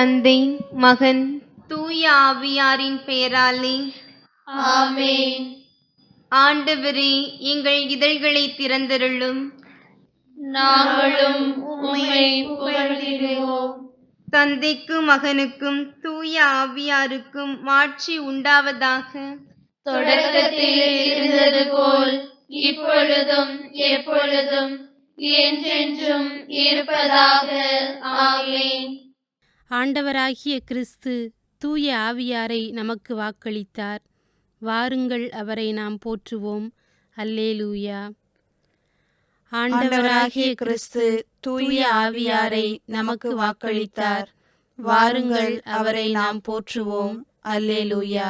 தந்தை, மகன், தூய ஆவியாரின் பெயராலே ஆமென். ஆண்டவரே, எங்கள் இதழ்களை திறந்தருளும். நாங்களும் உம்மை புகழ்ந்திடுவோம். தந்தைக்கும் மகனுக்கும் தூய ஆவியாருக்கும் மாட்சி உண்டாவதாக. தொடக்கத்தில் இருந்தது போல் இப்பொழுதும் எப்பொழுதும் என்றென்றும் இருப்பதாக. ஆமென். ஆண்டவராகிய கிறிஸ்து தூய ஆவியாரை நமக்கு வாக்களித்தார். வாருங்கள், அவரை நாம் போற்றுவோம். அல்லேலூயா. ஆண்டவராகிய கிறிஸ்து தூய ஆவியாரை நமக்கு வாக்களித்தார். வாருங்கள், அவரை நாம் போற்றுவோம். அல்லேலூயா.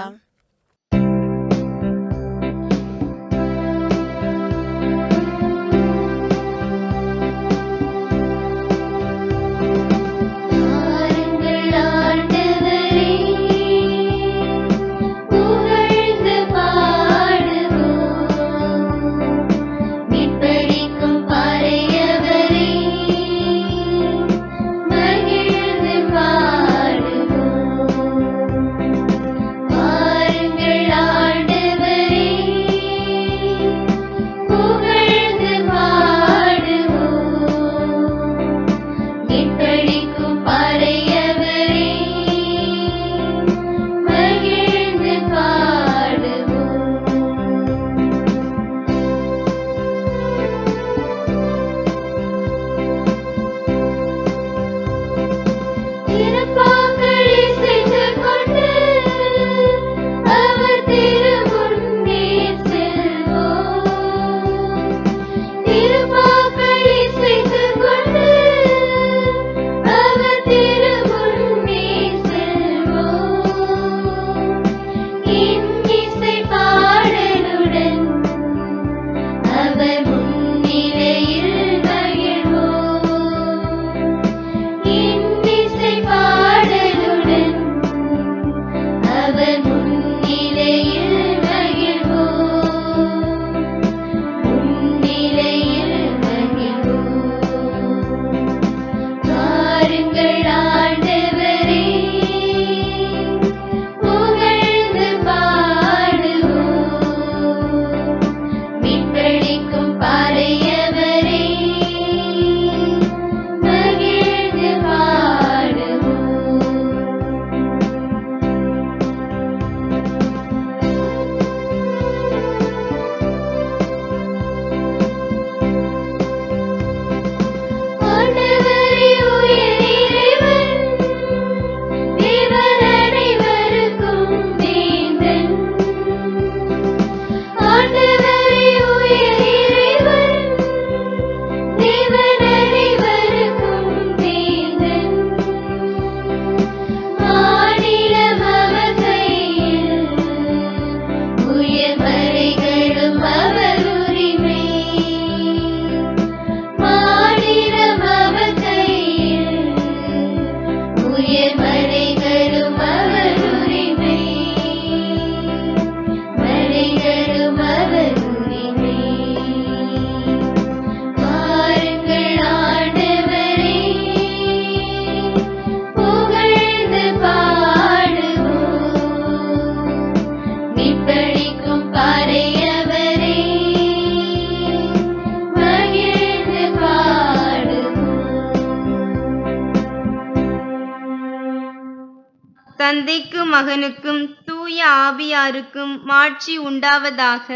தந்தைக்கும் மகனுக்கும் தூய ஆவியாருக்கும் மாட்சி உண்டாவதாக.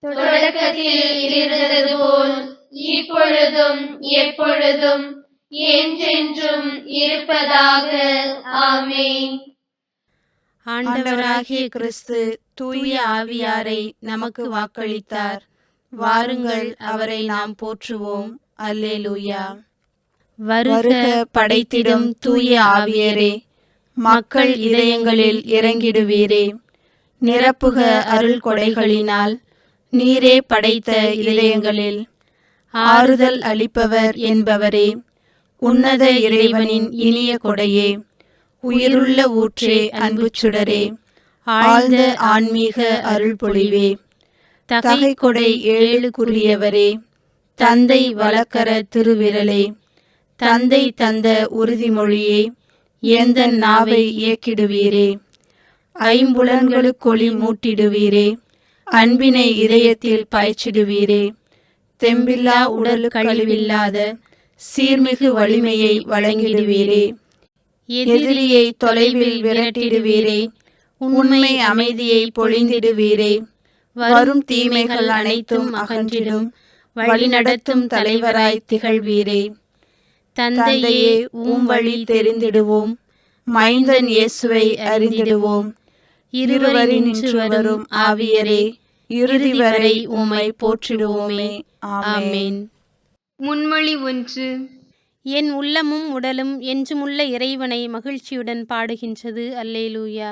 தொடக்கத்தில் இருந்தது போல் இப்பொழுதும் எப்பொழுதும் என்றென்றும் இருப்பதாக. ஆமென். ஆண்டவராகிய கிறிஸ்து தூய ஆவியாரை நமக்கு வாக்களித்தார். வாருங்கள், அவரை நாம் போற்றுவோம். அல்லேலூயா. வருக, படைத்திடும் தூய ஆவியரே, மக்கள் இதயங்களில் இறங்கிடுவீரே. நிரப்புக அருள் கொடைகளினால், நீரே படைத்த இதயங்களில் ஆறுதல் அளிப்பவர் என்பவரே, உன்னத இறைவனின் இனிய கொடையே, உயிருள்ள ஊற்றே, அன்பு சுடரே, ஆழ்ந்த ஆன்மீக அருள் பொழிவே, தகை கொடை ஏழுக்குரியவரே, தந்தை வழக்கர திருவிரலே, தந்தை தந்த உறுதிமொழியே, எந்த நாவை இயக்கிடுவீரே. ஐம்புலன்களுக்கொளி மூட்டிடுவீரே. அன்பினை இதயத்தில் பாய்ச்சிடுவீரே. தெம்பில்லா உடல் கழிவில்லாத சீர்மிகு வலிமையை வழங்கிடுவீரே. எதிரியை தொலைவில் விரட்டிடுவீரே. உண்மை அமைதியை பொழிந்திடுவீரே. வரும் தீமைகள் அனைத்தும் அகன்றிடும் வழிநடத்தும் தலைவராய் திகழ்வீரே. தந்தையே, வழி தெரிந்திடுவோம். மைந்தன் இயேசுவை அறிந்திடுவோம். இருவரினின்று வரும் ஆவியரே, இறுதி வரை உம்மை போற்றிடுவோமே. ஆமென். முன்மொழி 1. என் உள்ளமும் உடலும் என்றுமுள்ள இறைவனை மகிழ்ச்சியுடன் பாடுகின்றது. அல்லேலூயா.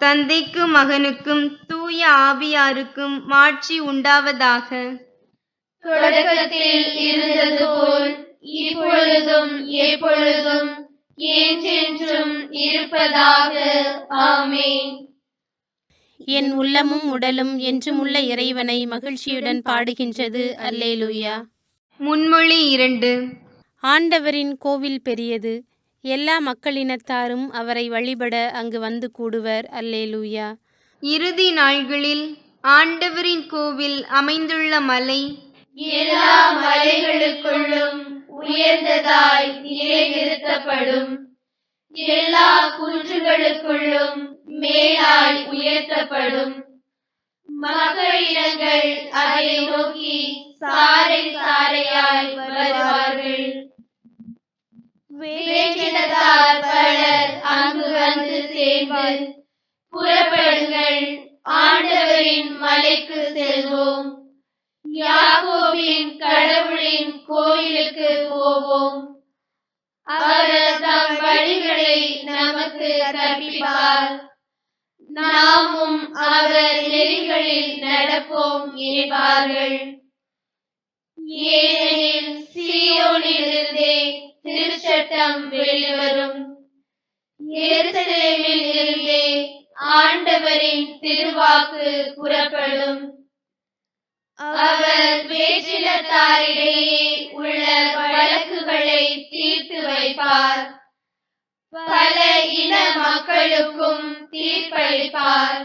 தந்தைக்கும் மகனுக்கும் தூய ஆவியாருக்கும் மாட்சி உண்டாவதாக. தொடக்கத்தில் இருந்தது போல் இப்பொழுதும் எப்பொழுதும் என்றென்றும் இருப்பதாக. ஆமென். என் உள்ளமும் உடலும் என்றுமுள்ள இறைவனை மகிழ்ச்சியுடன் பாடுகின்றது. அல்லேலூயா. முன்மொழி 2. ஆண்டவரின் கோவில் பெரியது. எல்லா மக்களினத்தாரும் அவரை வழிபட அங்கு வந்து கூடுவர். அல்லேலூயா. இறுதி நாள்களில் ஆண்டவரின் கோவில் அமைந்துள்ள மலை எல்லா மலைகளுக்குள்ளும் உயர்ந்ததாய் நிலைநிறுத்தப்படும். எல்லா குன்றுகளுக்குள்ளும் மேலாய் உயர்த்தப்படும். மக்களினங்கள் அதை நோக்கி சாறை சாறையாய் வருவார்கள். வேற்றினத்தார் பலர் அங்கு வந்து சேர்ந்து, புறப்படுங்கள், ஆண்டவரின் மலைக்கு செல்வோம், யாக்கோபின் கடவுளின் கோயிலுக்கு போவோம். அவர் தம் வழிகளை நமக்கு கற்பிப்பார், நாமும் அவர் நெறிகளில் நடப்போம் என்பார்கள். ஏனெனில் சீயோனிலிருந்தே திருச்சட்டம் வெளிவரும், எருசலேமில் இருந்தே ஆண்டவரின் திருவாக்கு புறப்படும். அவர் வேற்றினத்தாரிடையே உள்ள வழக்குகளை தீர்த்து வைப்பார், பல இன மக்களுக்கும் தீர்ப்பளிப்பார்.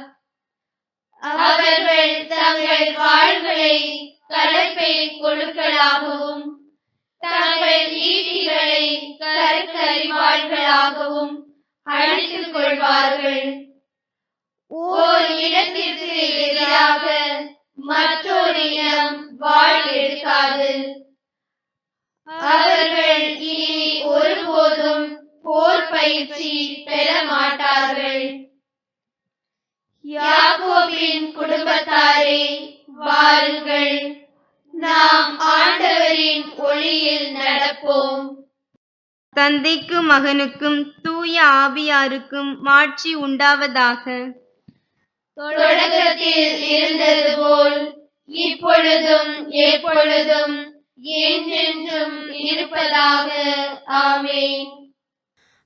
அவர்கள் தங்கள் வாள்களை கலப்பை கொழுக்களாகவும் தங்கள் ஈட்டிகளை கருக்கரிவாள்களாகவும் அழித்துக் கொள்வார்கள். ஓர் இடத்திற்கு எதிராக மற்றொரு இனம் வாள் எடுக்காது. அவர்கள் இனி ஒருபோதும் போர் பயிற்சி பெற மாட்டார்கள். யாக்கோபின் குடும்பத்தாரே, வாருங்கள், நாம் ஆண்டவரின் ஒளியில் நடப்போம். தந்தைக்கும் மகனுக்கும் தூய ஆவியாருக்கும் மாட்சி உண்டாவதாக. தொடக்கத்தில் இருந்தது போல் இப்பொழுதும் எப்பொழுதும் என்றென்றும் இருப்பதாக. ஆமென்.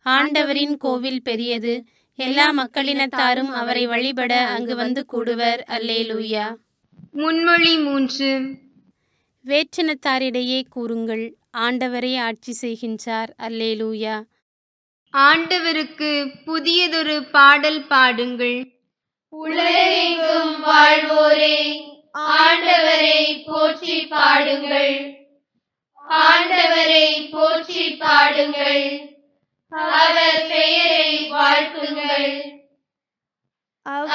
ஆண்டவரின் கோவில் பெரியது, எல்லா மக்களினத்தாரும் அவரை வழிபட அங்கு வந்து கூடுவர். அல்லேலூயா. முன்மொழி 3. வேற்றினத்தாரிடையே கூறுங்கள், ஆண்டவரே ஆட்சி செய்கின்றார். அல்லேலூயா. ஆண்டவருக்கு புதியதொரு பாடல் பாடுங்கள். உலகெங்கும் வாழ்வோரே, ஆண்டவரை போற்றி பாடுங்கள். ஆண்டவரை போற்றி பாடுங்கள். அவர் பெயரை வாழ்த்துங்கள்.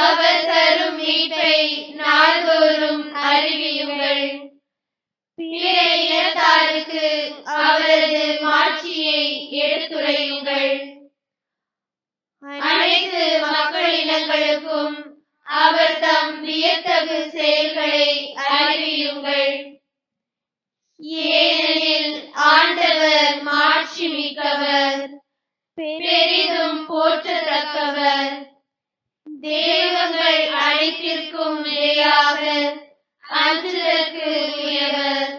அவர் தரும் மீட்பை நாள்தோறும் அறிவியுங்கள். பிற இனத்தாருக்கு அவரது மாட்சியை எடுத்துரையுங்கள். அனைத்து மக்களினங்களுக்கும் அவர் தம் வியத்தகு செயல்களை அறிவியுங்கள். ஏனெனில் ஆண்டவர் மாட்சி மிக்கவர், பெரிதும் போற்றத்தக்கவர். தேவங்கள் அனைத்திற்கும் மேலாக அஞ்சுதற்கு உரியவர்.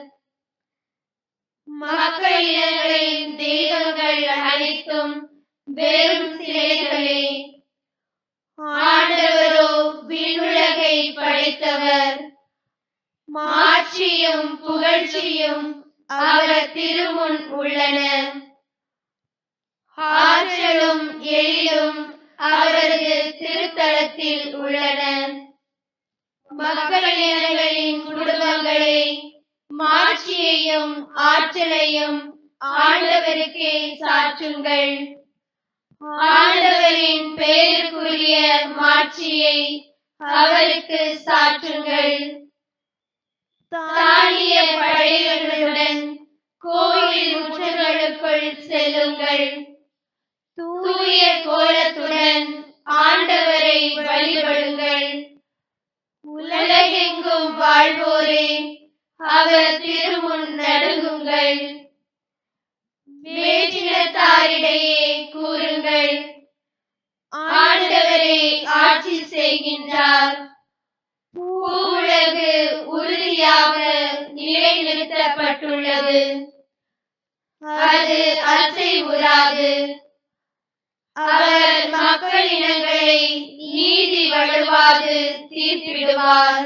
மக்களினங்களின் தெய்வங்கள் அனைத்தும் வெறும் சிலைகளே. ஆண்டவரோ விண்ணுலகை படைத்தவர். மாட்சியும் புகழ்ச்சியும் அவர் திருமுன் உள்ளன. ஆற்றலும் எழிலும் அவரது திருத்தலத்தில் உள்ளன. மக்களினங்களின் குடும்பங்களை மாட்சியையும் ஆற்றலையும் ஆண்டவருக்கே சாற்றுங்கள். ஆண்டவரின் பெயருக்குரிய மாட்சியை அவருக்கு சாற்றுங்கள். தானிய படைகளுடன் கோவில் முற்றங்களுக்குள் செல்லுங்கள். தூய கோலத்துடன் ஆண்டவரை வழிபடுங்கள். உலகெங்கும் வாழ்வோரே, அவர் திருமுன் நடுங்குங்கள். வேற்றினத்தாரிடையே கூறுங்கள், ஆண்டவரே ஆட்சி செய்கின்றார். பூவுலகு உறுதியாக நிலைநிறுத்தப்பட்டுள்ளது, அது அசைவுறாது. அவர் மக்களினங்களை நீதி வழுவாது தீர்ப்பிடுவார்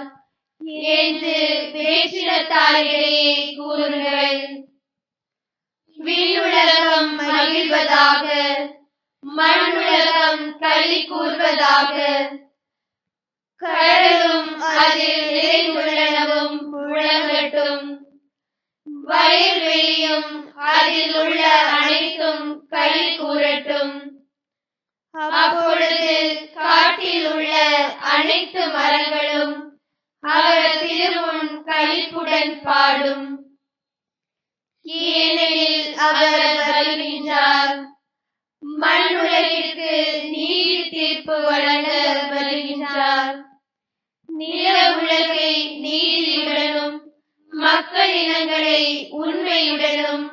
என்று வேற்றினத்தாரிடையே கூறுங்கள். விண்ணுலகம் மகிழ்வதாக, மண்ணுலகம் களி கூர்வதாக. கடலும் அதில் நிறைந்துள்ளனவும் முழங்கட்டும். வயல்வெளியும் அதில் உள்ள அனைத்தும் களி கூறட்டும். அப்பொழுது காட்டில் உள்ள அனைத்து மரங்களும் அவர் திருமுன் களிப்புடன் பாடும். ஏனெனில் அவர் வருகின்றார், மண்ணுலகிற்கு நீதி தீர்ப்பு வழங்க வருகின்றார். நில உலகை நீதியுடனும் மக்கள் இனங்களை உண்மையுடனும்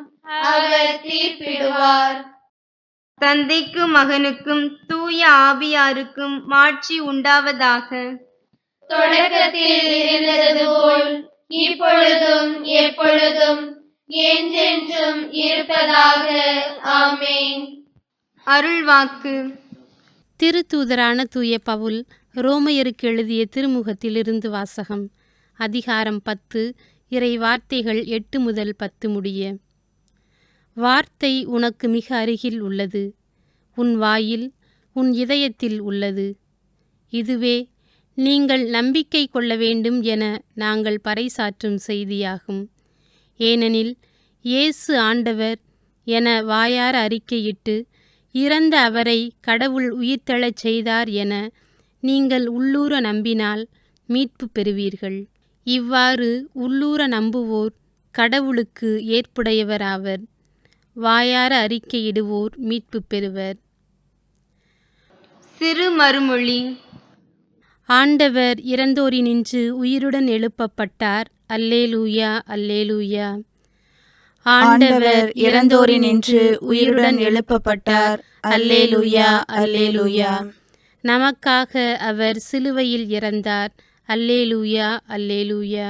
அவர் தீர்ப்பிடுவார். தந்தைக்கும் மகனுக்கும் தூய ஆவியாருக்கும் மாட்சி உண்டாவதாக. தொடக்கத்தில் இருந்தது போல் இப்பொழுதும் எப்பொழுதும் என்றென்றும் இருப்பதாக. ஆமென். அருள்வாக்கு. திருத்தூதரான தூய பவுல் ரோமையருக்கு எழுதிய திருமுகத்திலிருந்து வாசகம். அதிகாரம் 10, இறை வார்த்தைகள் 8 முதல் 10 முடிய. வார்த்தை உனக்கு மிக அருகில் உள்ளது, உன் வாயில் உன் இதயத்தில் உள்ளது. இதுவே நீங்கள் நம்பிக்கை கொள்ள வேண்டும் என நாங்கள் பறைசாற்றும் செய்தியாகும். ஏனெனில் இயேசு ஆண்டவர் என வாயார அறிக்கையிட்டு இறந்த அவரை கடவுள் உயிர்த்தெழச் செய்தார் என நீங்கள் உள்ளூர நம்பினால் மீட்பு பெறுவீர்கள். இவ்வாறு உள்ளூர நம்புவோர் கடவுளுக்கு ஏற்புடையவராவர். வாயார அறிக்கையிடுவோர் மீட்பு பெறுவர். சிறு மறுமொழி. ஆண்டவர் இறந்தோரினின்று உயிருடன் எழுப்பப்பட்டார். அல்லேலூயா, அல்லேலூயா. ஆண்டவர் இறந்தோரினின்று உயிருடன் எழுப்பப்பட்டார். அல்லேலூயா, அல்லேலூயா. நமக்காக அவர் சிலுவையில் இறந்தார். அல்லேலூயா, அல்லேலூயா.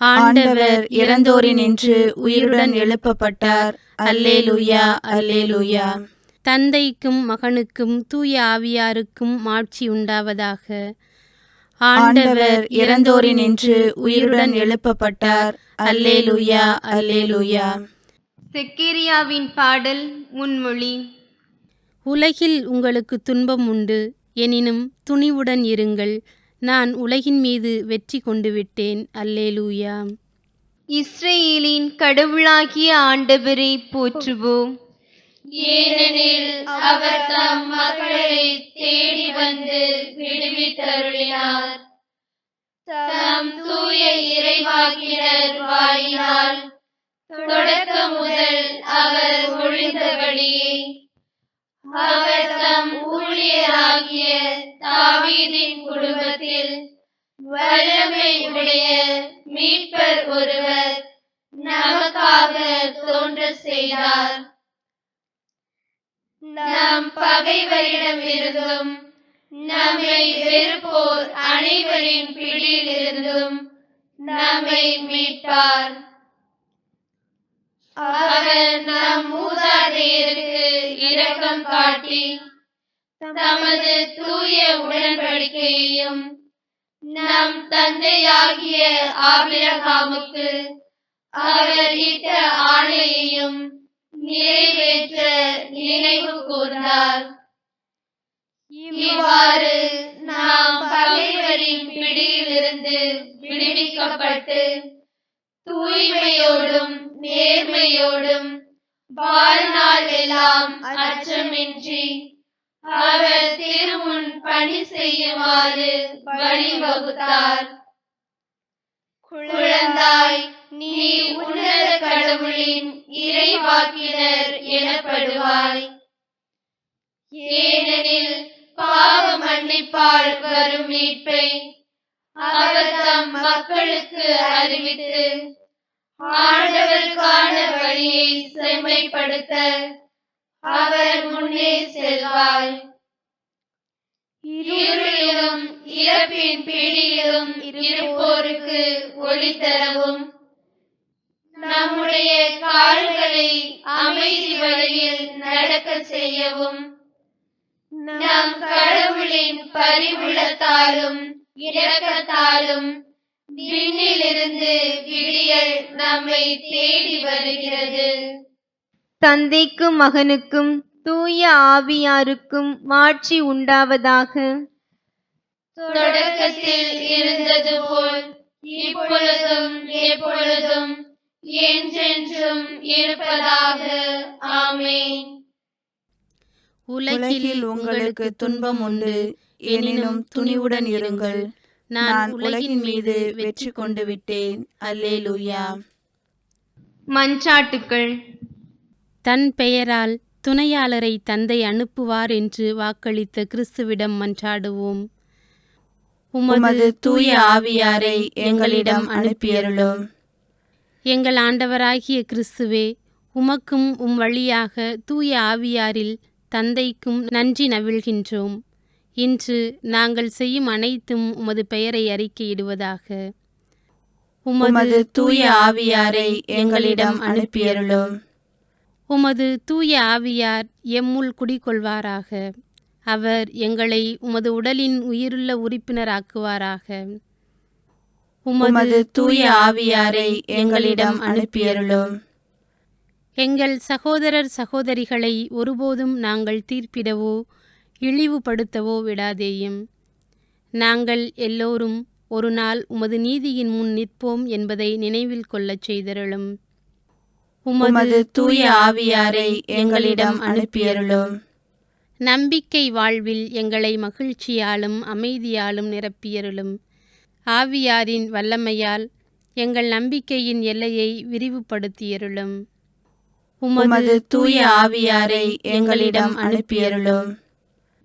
ஆண்டவர் இறந்தோரினின்று உயிருடன் எழுப்பப்பட்டார். அல்லேலூயா, அல்லேலூயா. தந்தைக்கும் மகனுக்கும் தூய ஆவியாருக்கும் மாட்சி உண்டாவதாக. ஆண்டவர் இறந்தோரினின்று உயிருடன் எழுப்பப்பட்டார். அல்லேலூயா, அல்லேலூயா. செக்கேரியாவின் பாடல் முன்மொழி. உலகில் உங்களுக்கு துன்பம் உண்டு, எனினும் துணிவுடன் இருங்கள். நான் உலகின் மீது வெற்றி கொண்டு விட்டேன். அல்லேலூயா. இஸ்ரேலின் கடவுளாகிய ஆண்டவரை போற்றுவோம். ஏனெனில் அவர் தம் மக்களை தேடி வந்து விடுவித்தருளினார். தம் தூய இறைவாக்கினர் வாயினால் தொடக்கம் முதல் அவர் ஒழிந்தபடியே அவர் தம் ஊழியராகிய தாவீதின் குடும்பத்தில் வல்லமை உடைய மீட்பர் ஒருவர் நமக்காக தோன்ற செய்தார். நம் பகைவரிடமிருந்தும் நம்மை வெறுப்போர் அனைவரின் பிடியிலிருந்தும் நம்மை மீட்பார். அவர் நம் மூதாதையருக்கு இரக்கம் காட்டி தமது தூய உடன்படிக்கையையும் நம் தந்தையாகிய ஆபிரகாமுக்கு அவர் இட்ட ஆணையையும் நிறைவேற்ற நினைவு கூர்ந்தார். இவ்வாறு நாம் பகைவரின் பிடியிலிருந்து விடுவிக்கப்பட்டு தூய்மையோடும் நேர்மையோடும் வாழ்நாள் எல்லாம் அச்சமின்றி அவர் திருமுன் பணி செய்யுமாறு வழிவகுத்தார். குழந்தாய், நீ உன்னத கடவுளின் இறைவாக்கினர் எனப்படுவாய். ஏனெனில் பாவ மன்னிப்பால் வரும் மீட்பை அவர் தம் மக்களுக்கு அறிவித்து ஆண்டவருக்கான வழியை செம்மைப்படுத்த அவர் முன்னே செல்வார். இருளிலும் இறப்பின் பிடியிலும் இருப்போருக்கு ஒளி தரவும் நம்முடைய கால்களை அமைதி வழியில் நடக்க செய்யவும் நம் கடவுளின் பரிவுள்ளத்தாலும் இரக்கத்தாலும் விண்ணிலிருந்து விடியல் நம்மை தேடி வருகிறது. தந்தைக்கும் மகனுக்கும் தூய ஆவியாருக்கும் மாட்சி உண்டாவதாக. தொடக்கத்தில் இருந்தது போல் இப்பொழுதும் எப்பொழுதும் என்றென்றும் இருப்பதாக. ஆமென். உலகில் உங்களுக்கு துன்பம் உண்டு, எனினும் துணிவுடன் இருங்கள். நான் உலகின் மீது வெற்றி கொண்டு விட்டேன். அல்லேலூயா. மன்றாட்டுக்கள். தன் பெயரால் துணையாளரை தந்தை அனுப்புவார் என்று வாக்களித்த கிறிஸ்துவிடம் மன்றாடுவோம். உமது தூய ஆவியாரை எங்களிடம் அனுப்பியருளும். எங்கள் ஆண்டவராகிய கிறிஸ்துவே, உமக்கும் உம் வழியாக தூய ஆவியாரில் தந்தைக்கும் நன்றி நவிழ்கின்றோம். இன்று நாங்கள் செய்யும் அனைத்தும் உமது பெயரை அறிக்கையிடுவதாக. உமது தூய ஆவியாரை எங்களிடம் அனுப்பியருளும். உமது தூய ஆவியார் எம்முள் குடிகொள்வாராக. அவர் எங்களை உமது உடலின் உயிருள்ள உறுப்பினராக்குவாராக. உமது தூய ஆவியாரை எங்களிடம் அனுப்பியருளும். எங்கள் சகோதரர் சகோதரிகளை ஒருபோதும் நாங்கள் தீர்ப்பிடவோ இழிவுபடுத்தவோ விடாதேயும். நாங்கள் எல்லோரும் ஒரு நாள் உமது நீதியின் முன் நிற்போம் என்பதை நினைவில் கொள்ளச் செய்தருளும். உமது தூய ஆவியாரை எங்களிடம் அனுப்பியருளும். நம்பிக்கை வாழ்வில் எங்களை மகிழ்ச்சியாலும் அமைதியாலும் நிரப்பியருளும். ஆவியாரின் வல்லமையால் எங்கள் நம்பிக்கையின் எல்லையை விரிவுபடுத்தியருளும். உமது தூய ஆவியாரை எங்களிடம் அனுப்பியருளும்.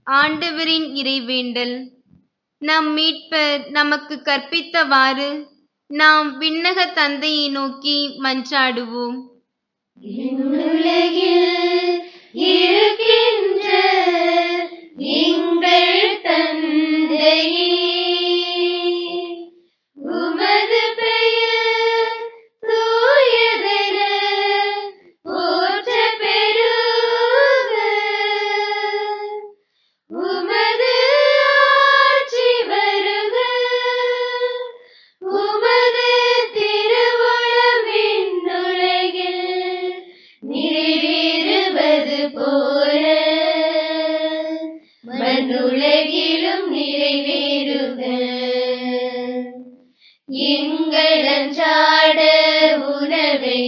ஆண்டவரின் இறைவேண்டல். நம் மீட்பர் நமக்கு கற்பித்தவாறு நாம் விண்ணக தந்தையை நோக்கி மன்றாடுவோம். உலகில் இருக்கின்ற எங்கள் தந்தையே, உமது பெயர் தூயதென போற்றப் பெறுக. உமது ஆட்சி வருக. உமது திருவுளம் விண்ணுலகில் நிறைவேறுவது போல மண்ணுலகிலும் நிறைவேறுக. எங்கள் அன்றாட உணவை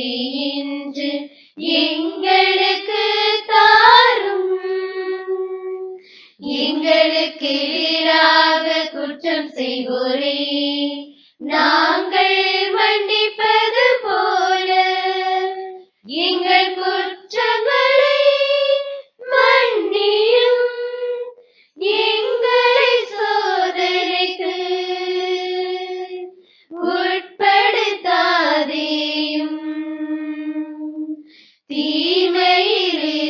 இன்று எங்களுக்கு தாரும். எங்களுக்கு எதிராக குற்றம் செய்வோரே நாங்கள் மன்னிப்பது போல எங்கள் குற்றங்களை மன்னியும். எங்களை சோதனைக்கு உட்படுத்தாதேயும். தீமையிலிருந்து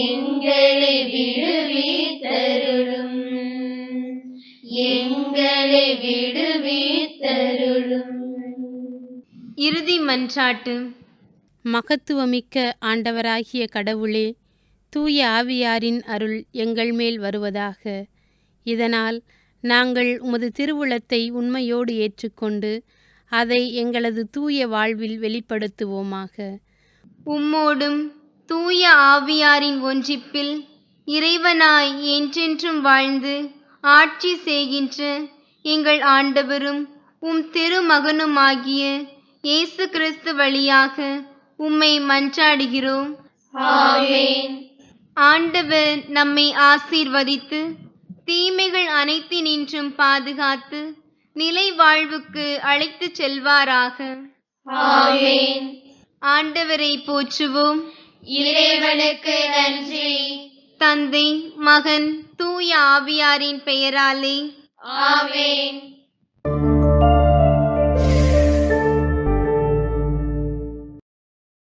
எங்களை விடுவித்தருளும். எங்களை விடுவித்தருளும். இறுதி மன்றாட்டு. மகத்துவமிக்க ஆண்டவராகிய கடவுளே, தூய ஆவியாரின் அருள் எங்கள் மேல் வருவதாக. இதனால் நாங்கள் உமது திருவுளத்தை உண்மையோடு ஏற்றுக்கொண்டு அதை எங்களது தூய வாழ்வில் வெளிப்படுத்துவோமாக. உம்மோடும் தூய ஆவியாரின் ஒன்றிப்பில் இறைவனாய் என்றென்றும் வாழ்ந்து ஆட்சி செய்கின்ற எங்கள் ஆண்டவரும் உம் திருமகனுமாகிய இயேசு கிறிஸ்து வழியாக உம்மை மன்றாடுகிறோம். ஆமென். ஆண்டவர் நம்மை ஆசீர்வதித்து தீமைகள் அனைத்தினின்றும் பாதுகாத்து நிலை வாழ்வுக்கு அழைத்துச் செல்வாராக. ஆமென். ஆண்டவரை போற்றுவோம். இறைவனுக்கு நன்றி. தந்தை, மகன், தூய ஆவியாரின் பெயராலே ஆமென்.